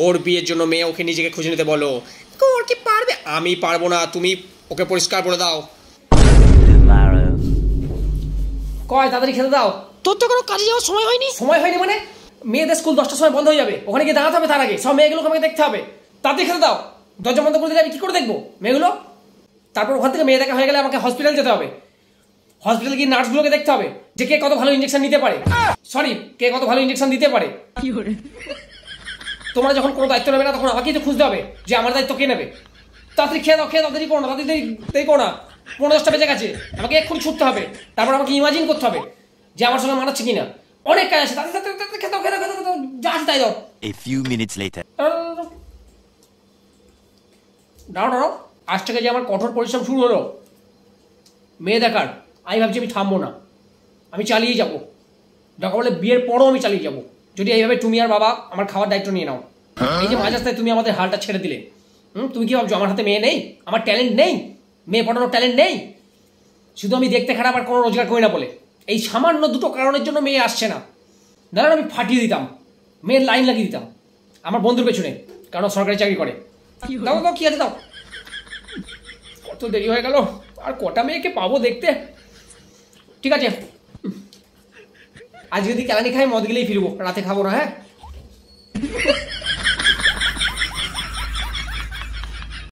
ওর বিয়ের জন্য মেয়ে ওকে নিজেকে খুঁজে নিতে বলো। ওর কি পারবে? আমি পারবো না, তুমি ওকে পরিষ্কার করে দাও। কয় তাড়াতাড়ি খেতে দাও। তোর তো কোনো কাজে যাওয়ার সময় হয়নি। সময় হয়নি মানে? মেয়েদের স্কুল 10টার সময় বন্ধ হয়ে যাবে, ওখানে গিয়ে দাঁড়াতে হবে, তার আগে সব মেয়েগুলোকে আমাকে দেখতে হবে। তাড়াতাড়ি খেতে দাও। দরজা বন্ধ করে দিলে আমি কি করে দেখবো মেয়েগুলো? তারপর ওখান থেকে মেয়ে দেখা হয়ে গেলে আমাকে হসপিটাল যেতে হবে। হসপিটালে গিয়ে নার্সগুলোকে দেখতে হবে যে কে কত ভালো ইঞ্জেকশন নিতে পারে, কে কত ভালো ইঞ্জেকশন দিতে পারে। তোমরা যখন কোনো দায়িত্ব নেবে না তখন আমাকেই তো খুঁজতে হবে যে আমার দায়িত্ব কে নেবে। তাড়াতাড়ি খেয়ে দাও, দেরি করো না, দেরি করো না। 15-10টা বেজে গেছে, আমাকে এক্ষুনি ছুটতে হবে। তারপর আমাকে ইমাজিন করতে হবে যে আমার সঙ্গে মানাচ্ছে কিনা। অনেক কাজ আছে, তাড়াতাড়ি খেতে দাও, যা আছে তাই দাও। A few minutes later. দাঁড়াও, আজ থেকে যে আমার কঠোর পরিশ্রম শুরু হলো মেয়ে দেখার, আমি ভাবছি আমি থামবো না, আমি চালিয়ে যাবো। দরকার বলে বিয়ের পরও আমি চালিয়ে যাবো, যদি এইভাবে তুমি আর বাবা আমার খাওয়ার দায়িত্ব নিয়ে নাও। এই যে মাঝ রাস্তায় তুমি আমাদের হালটা ছেড়ে দিলে, তুমি কি ভাবছো আমার হাতে মেয়ে নেই, আমার ট্যালেন্ট নেই, মেয়ে পড়ানোর ট্যালেন্ট নেই? শুধু আমি দেখতে খারাপ আর কোনো রোজগার করি না বলে এই সামান্য দুটো কারণের জন্য মেয়ে আসছে না। দাঁড়ান আমি ফাটিয়ে দিতাম, মেয়ের লাইন লাগিয়ে দিতাম আমার বন্ধুর পেছনে, কারণ সরকারি চাকরি করে। দাও দাও, কি আছে দাও। কত দেরি হয়ে গেল, আর কটা মেয়েকে পাবো দেখতে। ঠিক আছে, আজ যদি কেলানি খাই মদ গেলেই ফিরবো, রাতে খাবো না। হ্যাঁ।